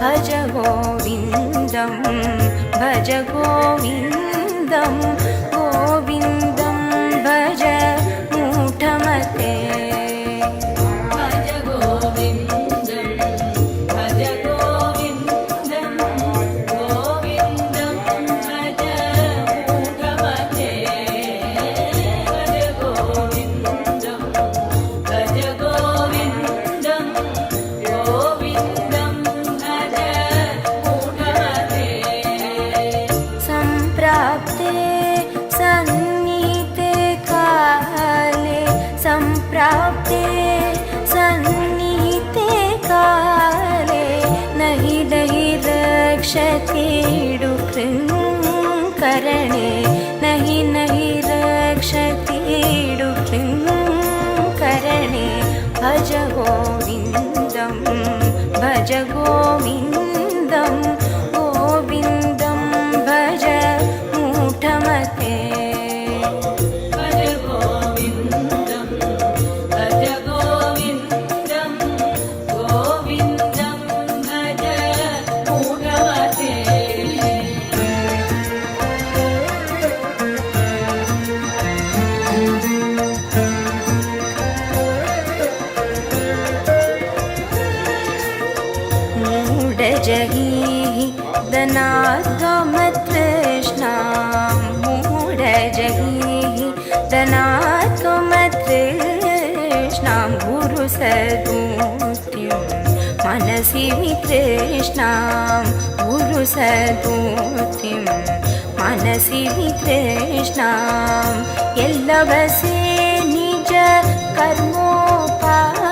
भज गोविन्दं भज गोविन्दं गोविन्दं भज मूढमते भज गोविन्दं भज गोविन्दं गोविन्दं भज मूढमते भज गोविन्दं भज गोविन्दं गोविन्दं भज मूढमते सम्प्राप्ते सन्निहिते काले सम्प्राप्ते सन्निहिते काले नहि नहि रक्षति करणे नहि नहि रक्षति करणे भज गोविन्दं भज गोविन्दं गोविन्दं भज मूढमते भज गोविन्दं भज गोविन्दं गोविन्दं भज मूढमते मूढजगीः दनात्मतृष्णां मूढजगीः दनात्मतृष्णां गुरुसद्बुद्धिं मनसि वितृष्णां गुरुसद्बुद्धिं मनसि वितृष्णां यल्लवसे निज कर्मोपातं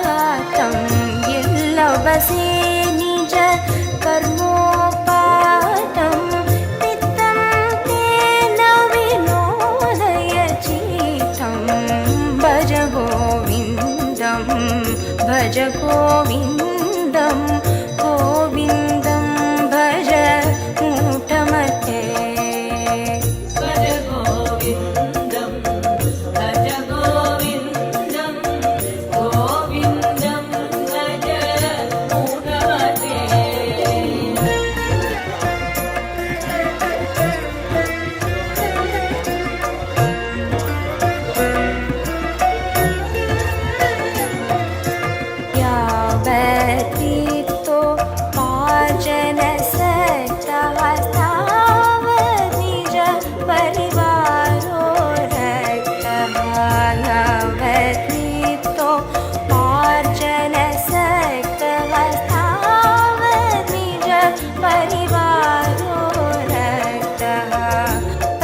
यल्लवसे निज कर्मोपातं नित्यं तेन विनोदय चित्तं भज गोविन्दं भज गोविन्दं गोविन्दं भज मूढमते भज गोविन्दं भज गोविन्दं गोविन्दं भज मूढमते यावतीतो पार्जनसक्तः तावत् निज परिवारो रक्तः यावतीतो पार्जनसक्तः तावत् निज परिवारो रक्तः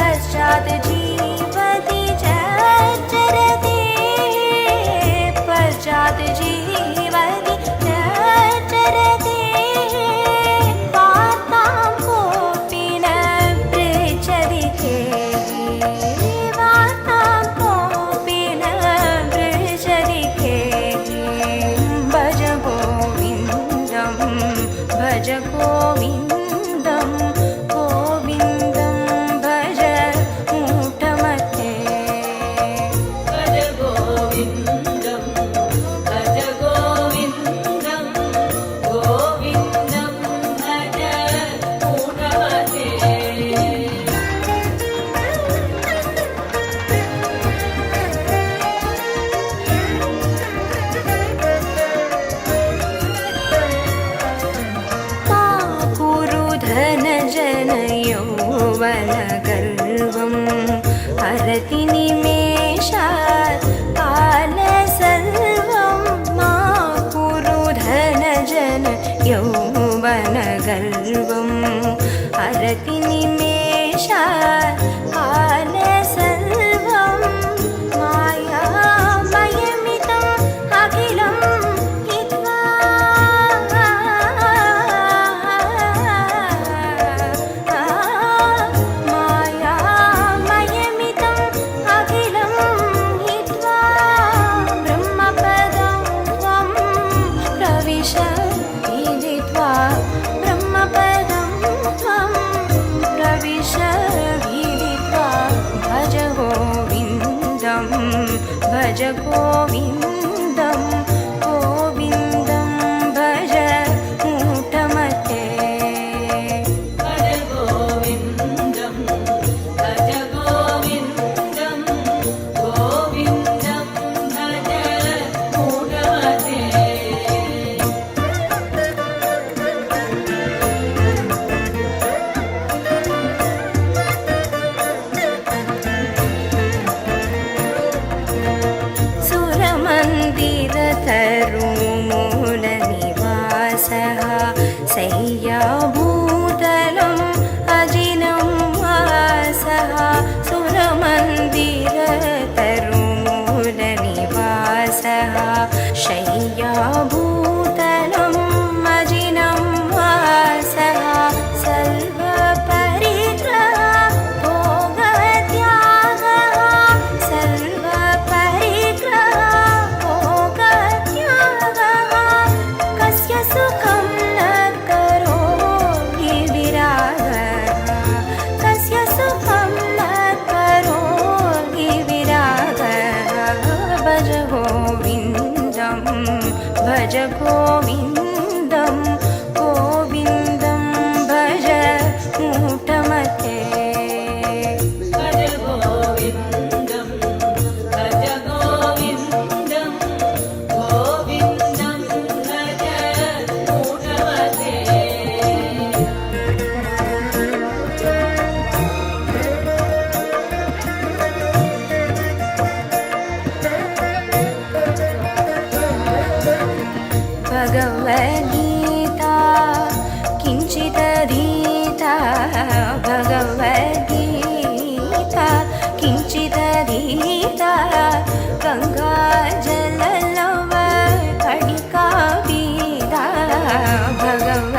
पश्चात् जीवति चरति पश्चात् जीवति चरति वार्तां कोऽपि न पृच्छति वार्तां कोऽपि न पृच्छति भज गोविन्दं भज गोविन्दं गोविन्दं भज मूढमते भज गोविन्दं भज गोविन्दं गोविन्दं भज मूढमते मा कुरु धनजनयौवनगर्वं हरति निमेषात् कालसर्वं मा कुरु धनजनयौवनगर्वं हरति निमेषात् कालसर्वं मायामयमिदम् अखिलं हित्वा मायामयमिदम् अखिलं हित्वा ब्रह्मपदं त्वं प्रविश विदित्वा ब्रह्मपदं त्वं प्रविश विदित्वा शय्याभूतलम् अजिनं वासः सुरमन्दिरतरुमूलनिवासः शय्याभूतलम् अजिनं वासः सर्वपरिग्रह भोगत्यागः सर्वपरिग्रह भोगत्यागः कस्य सुखं न करोति विरागः कस्य सुखं न करोति विरागः भज गोविन्दं भज गोविन्दं गोविन्दं भज मूढमते भज गोविन्दं भज गोविन्दं गोविन्दं भज मूढमते भगवद्गीता किञ्चिदधीता भगवद्गीता किञ्चिदधीता गङ्गाजललव कणिका पीता भगवद्गीता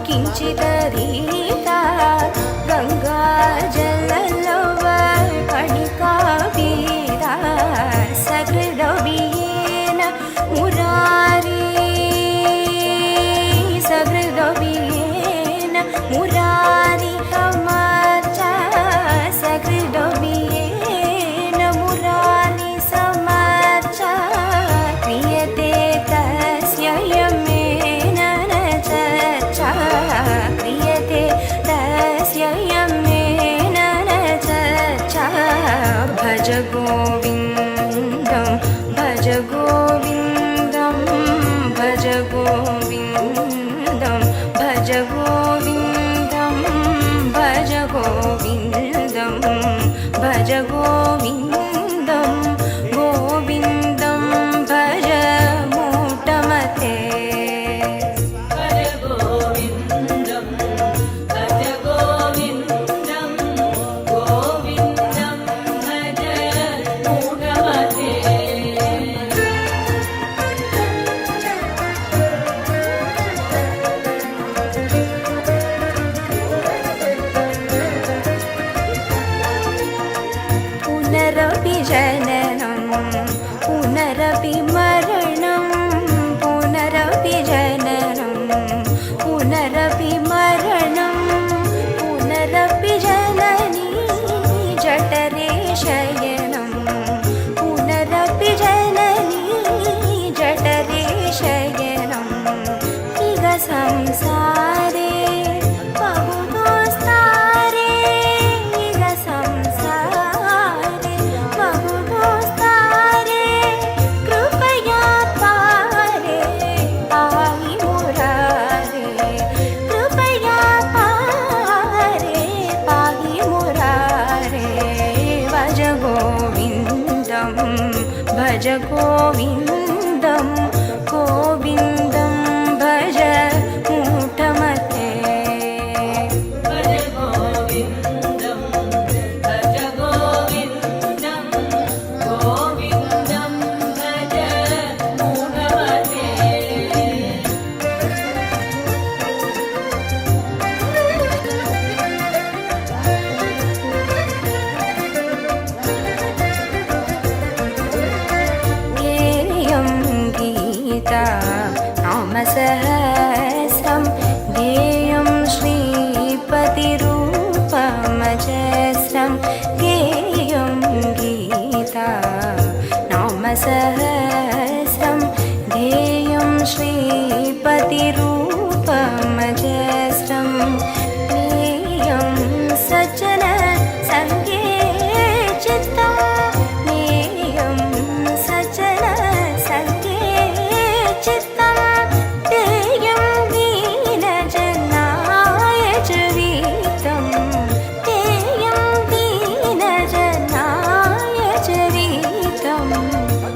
किञ्चिदधीता गङ्गाजललव कणिका पीता सकृदवीयेन मुरारी सकृदवीयेन मुरारी समाच सकृदवीयेन मुरारी समाच क्रियते तस्य यमेन न चर्चा क्रियते तस्य यमेन न चर्चा भज गोविन्दं भज गोविन्दं भज गोविन्दं भज गोविन्दं भज गोविन्दं भज गोविन्दं गोविन्दं भज मूढमते भज गोविन्दं भज गोविन्दं गोविन्दं भज मूढमते पुनरपि जननं पुनरपि मरणं पुनरपि जननं पुनरपि मरणं पुनरपि जननी जठरे शयनं पुनरपि जननी जठरे शयनं इह संसारे बहुदोस्तारे इह संसारे बहुदोस्तारे कृपया पारे पाहि मुरारे कृपया पारे पाहि मुरारे भज गोविन्दं भज गोविन्दं गोविन्दं भज मूढमते भज गोविन्दं भज गोविन्दं गोविन्दं भज मूढमते गेयं गीता नाम सहस्रं गेयं श्रीपतिरूपमजस्रं गेयं गीता नाम सहस्रं गेयं श्रीपतिरूपमजस्रं गेयं सज्जन सङ्गे चित्तं गेयं सज्जन सङ्गे चित्तं तेयं दीनजनाय च वीतं तेयं दीनजनाय च वीतं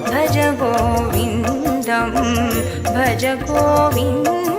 भज गोविन्दं भज गोविन्दं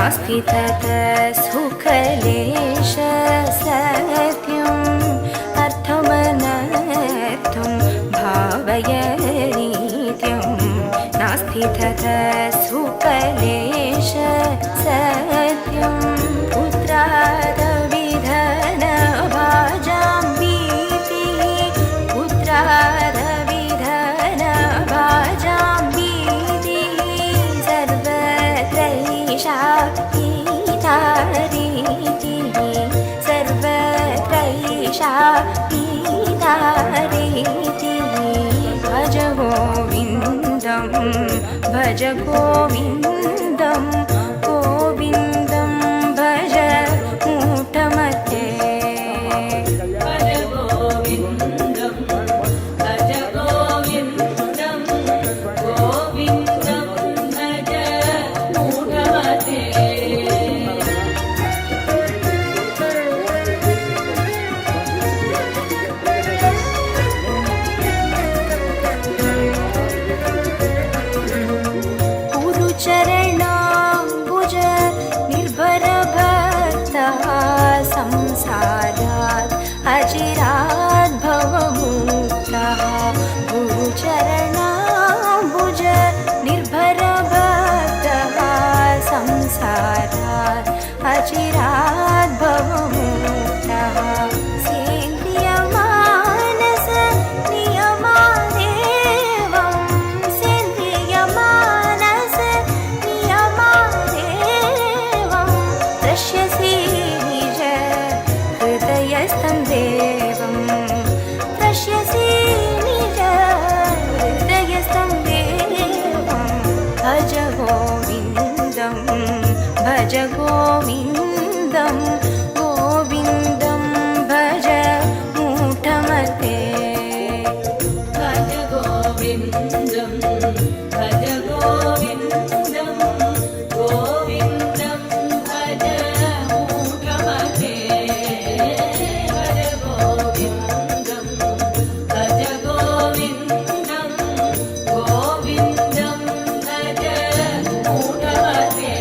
नास्ति तत् सुखलेश सत्यम् अर्थमनर्थं भावय नित्यं नास्ति तत् सुखलेश सत्यं पुत्रादविधन भाजां भीतिः पुत्रादविधन भाजां भीतिः सर्वत्रैषा गीतारीतिः सर्वत्रैषा गीतारीतिः भज गोविन्दं भज गोविन्दं गोविन्दं भज मूढमते भज गोविन्दं भज गोविन्दं गोविन्दं भज मूढमते गुरुचरणाम्बुज निर्भरभक्तः संसारात् अचिरात् भवमुक्तः गुरुचरणाम्बुज निर्भरभक्तः संसारात् अचिरात् भवमुक्तः सेन्द्रियमानस नियमादेवं सेन्द्रियमानस नियमादेवं पश्यसि निज हृदयस्थं देवं पश्यसि निज हृदयस्थं देवं भज गोविन्दं भज गोविन्दं गोविन्दं भज मूढमते भज गोविन्दं भज गोविन्दं गोविन्दं भज मूढमते भज गोविन्दं भज गोविन्दं गोविन्दं भज मूढमते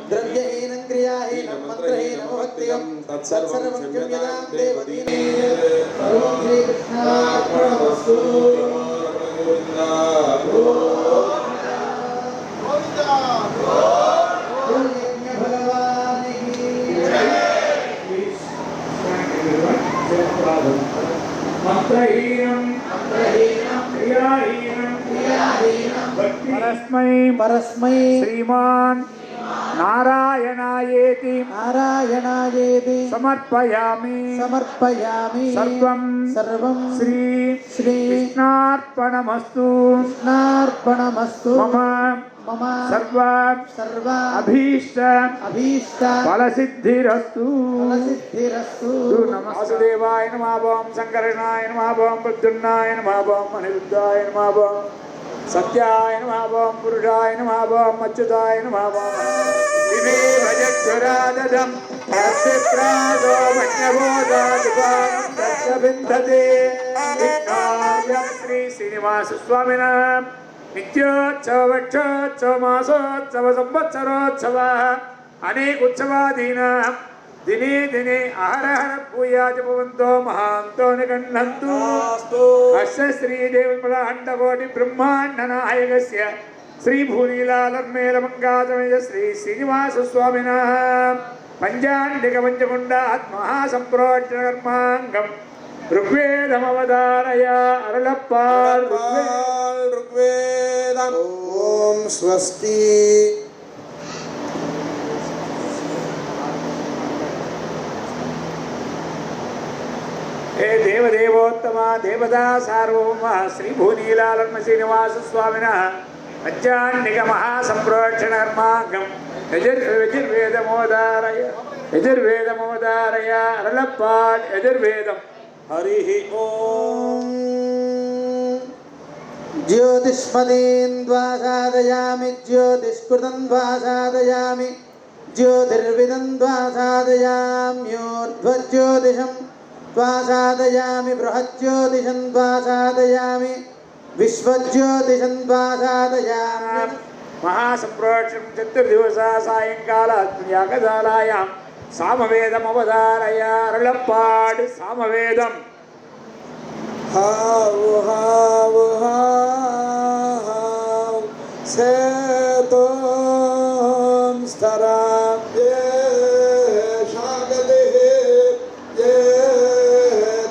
द्रव्यहीनं क्रियाहीनं मन्त्रहीनं भक्तिं तत्सर्वं क्षम्यतां देवदीने सर्वं श्रीकृष्णार्पणमस्तु भगवान् मंत्रहीनं क्रियाहीनं भक्ति परस्मै श्रीमान नारायणायेति समर्पयामि सर्वं श्री कृष्णार्पणमस्तु मम सर्व अभीष्ट फलसिद्धिरस्तु वासुदेवाय नमः ओम शंकरनाय नमः ओम प्रद्युम्नाय नमः ओम अनिरुद्धाय नमः ओम सत्याय नमः ओम पुरुषाय नमः ओम अच्युताय नमः ओम दिवे भजध्वरादधं तत्प्रादो मन्यबोधादिपानं तस्य विन्दते विष्णाय श्री श्रीनिवास स्वामिनः नित्योत्सव वक्षोत्सव मासोत्सव संवत्सरोत्सवः अनेक उत्सवादीनां दिने दिने अहरहर भूयाच भवन्तो महान्तो निगण्हन्तु अस्य श्रीदेवपदाण्डकोटि ब्रह्माण्डनायकस्य श्रीभूनीलालर्मेलमङ्गातमेज श्री श्रीनिवासस्वामिनः पञ्चाण्डिकपञ्चकुण्डात् महासम्प्रोक्षणकर्माङ्गम् ऋग्वेदमवधारय अरुळप्पाल् ऋग्वेदम् ॐ स्वस्ति हे देवदेवोत्तमा देवता सार्वभौम श्री भूनीलालर्म श्रीनिवास स्वामिनः पञ्चाण्डिक महासम्प्रोक्षणकर्माङ्गम् यजुर्वेदमवधारय अरुळप्पाल् यजुर्वेदम् हरिः ओम ज्योतिष्मदीन् द्वासादयामि ज्योतिष्कृतं द्वासादयामि ज्योतिर्विदं द्वासादयाम्योर्ध्वज्योतिषं द्वासादयामि बृहज्योतिषं द्वासादयामि विश्वज्योतिषं द्वासादयामि महासम्प्रोक्षं चतुर्दिवसा सायंकाल यागशालायां सामवेदमवधारय अरुळप्पाडु सामवेदम् हाव हाव हाव सेतों स्तरा ये शागले ये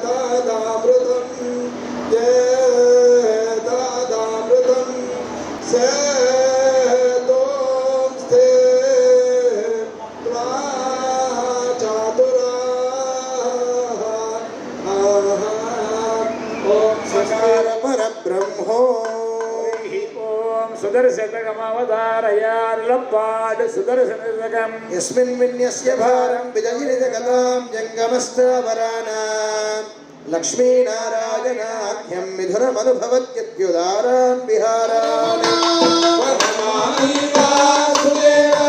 दादामृतं सेतों स्ते सकार परब्रह्मो ओम सुदर्शनकमवधारय अरुळप्पाडु सुदर्शनकम् यस्मिन् विन्यस्य भारं विजयिनि जगतां जङ्गमस्तवरानां लक्ष्मीनारायणाख्यं मिथुनमनुभवत्यत्युदारान् विहारान् वनमाली वासुदेवा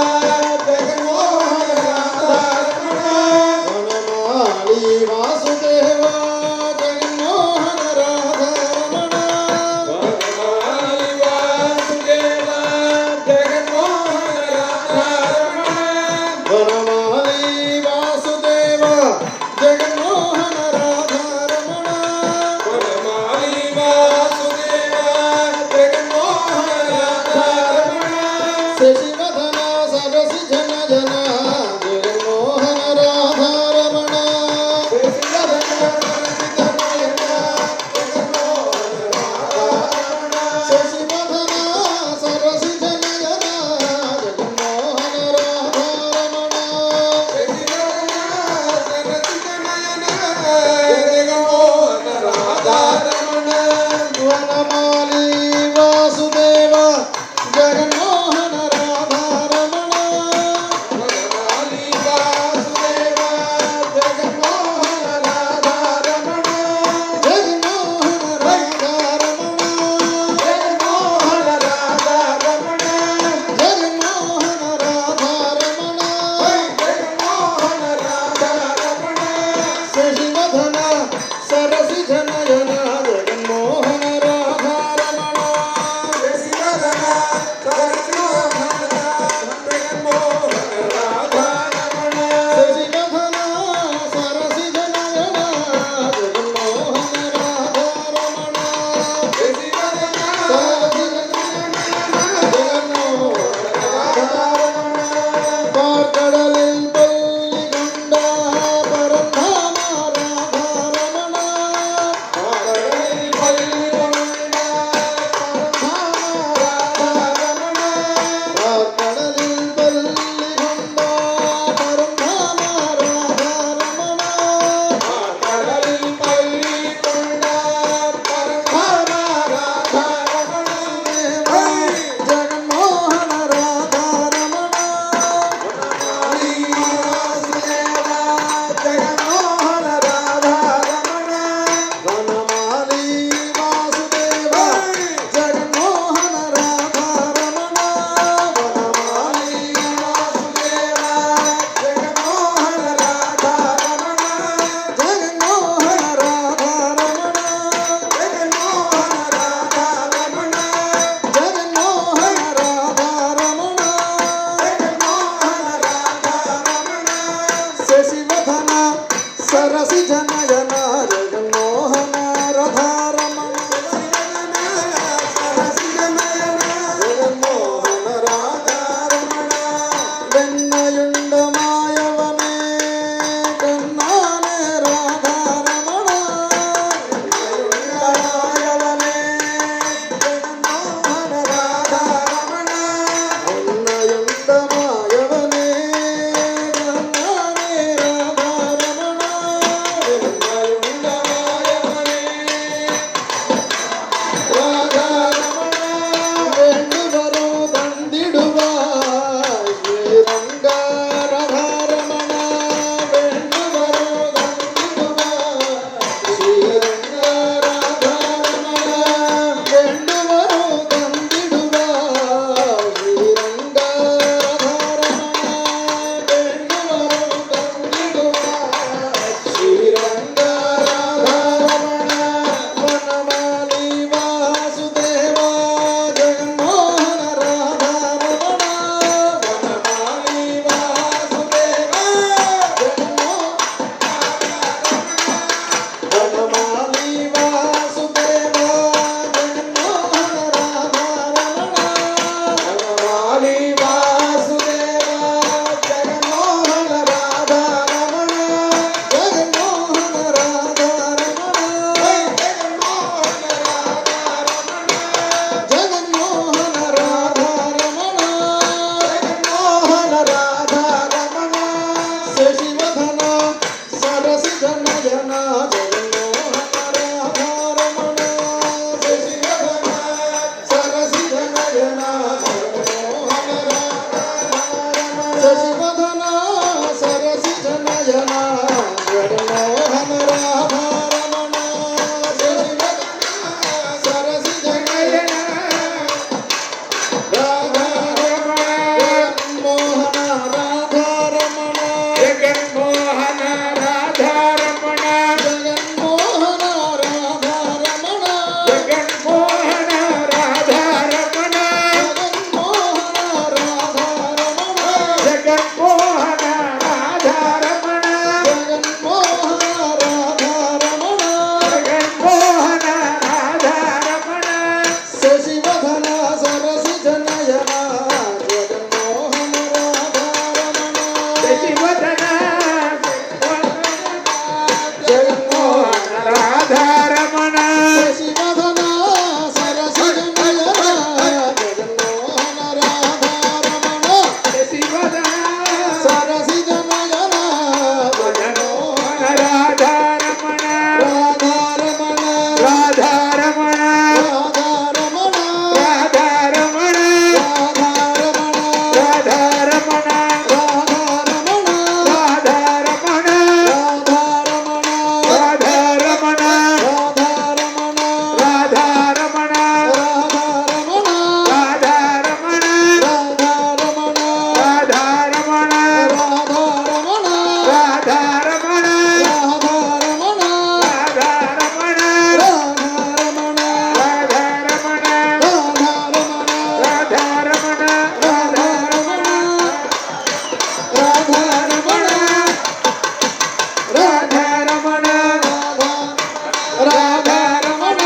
రాధారమణ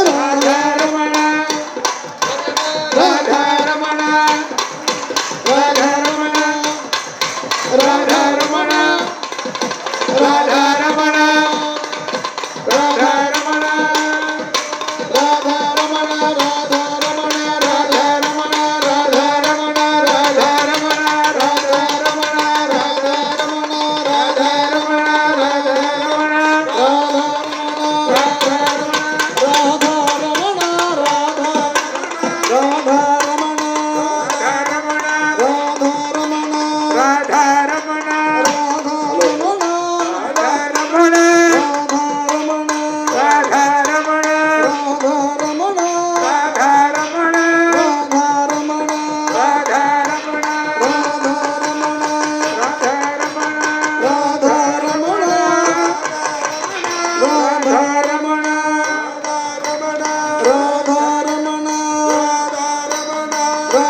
రాధారమణ రాధారమణ రాధారమణ రాధారమణ రాధారమణ రాధారమణ రాధారమణ రాధారమణ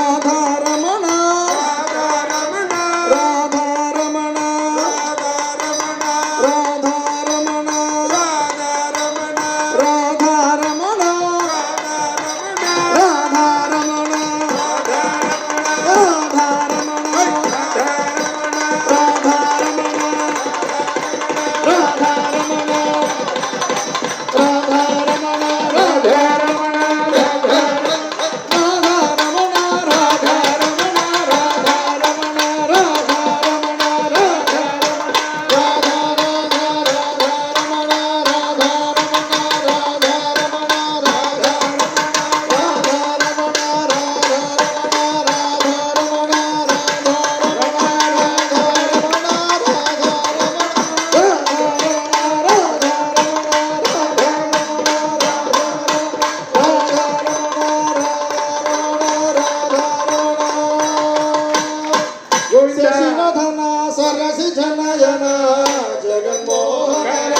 రాధారమణ రాధారమణ రాధారమణ రాధారమణ రాధారమణ రాధారమణ శశివదన సరసి జనయన జగన్మోహన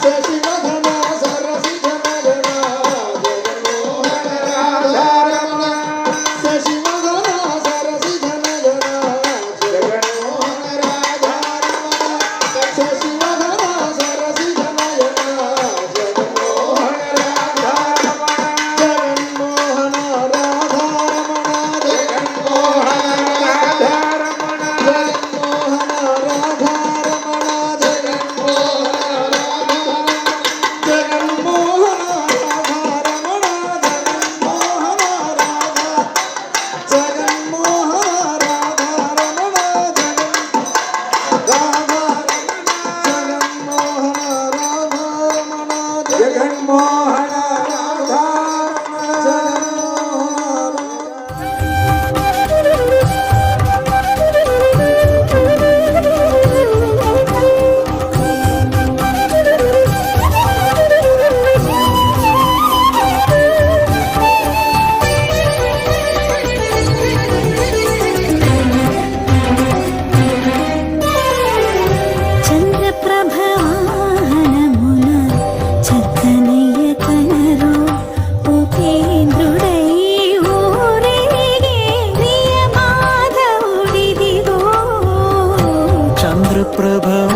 శశివదన సరసి జనయన జగన్మోహన రాధారమణ శశివదన సరసి జనయన జగన్మోహన రాధారమణ శశివదన సరసి జనయన జగన్మోహన రాధారమణ జగన్మోహన రాధారమణ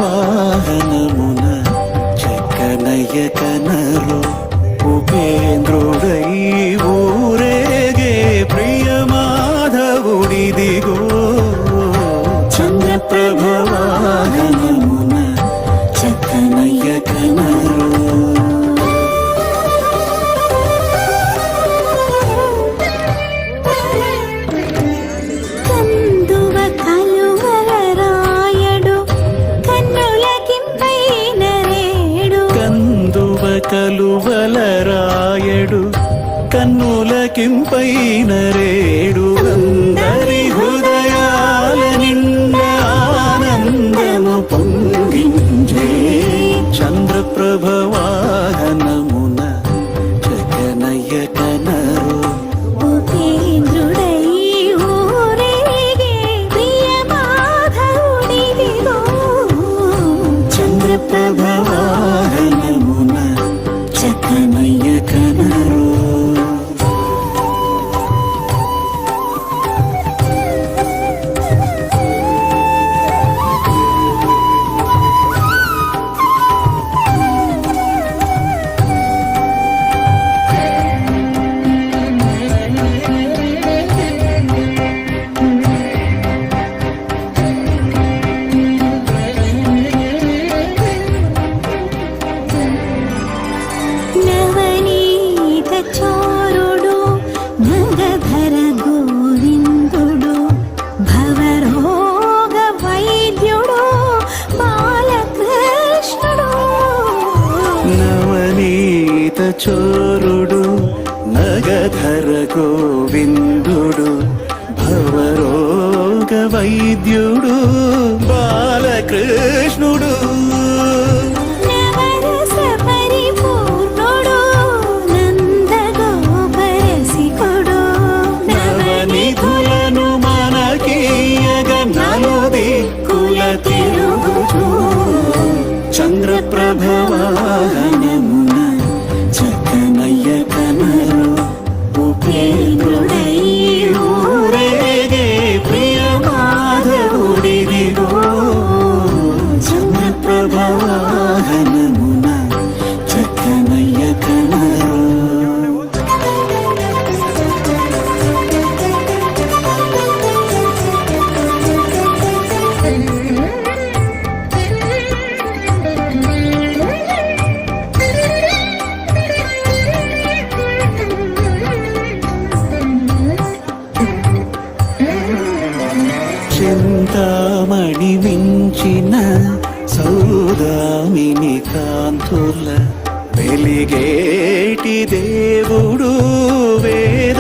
ప్రభవాహనమున చక్కనయ్య కనరు ఉపేంద్రుడై ఊరేగే ప్రియ మాధవుడిదిగో చంద్రప్రభవాహనమున చక్కనయ్య కనరు కలువలరాయడు కన్నులకింపైన రేడు అందరి హృదయాల నిండ ఆనందము పొంగించే చంద్రప్రభవాహనమున జగనయ్య కనరు చంద్రప్రభవాహనమున చక్కనయ్య కనరు నవనీత చోరుడు నగధర గోవిందుడు భవరోగ వైద్యుడు బాలకృష్ణుడు నవరస పరిపూర్ణుడు నందగోపరసికుడు నవనిధులను మనకీయగ నలుదిక్కుల తిరుగుచు చంద్రప్రభవాహనమున చక్కనయ్య కనరు ఉపేంద్రుడై ఊరేగే ప్రియ మాధవుడిదిగో చంద్రప్రభవాహనమున చక్కనయ్య కనరు చింతామణి మించిన సౌదామిని కాంతుల వెలిగేటి దేవుడు వేద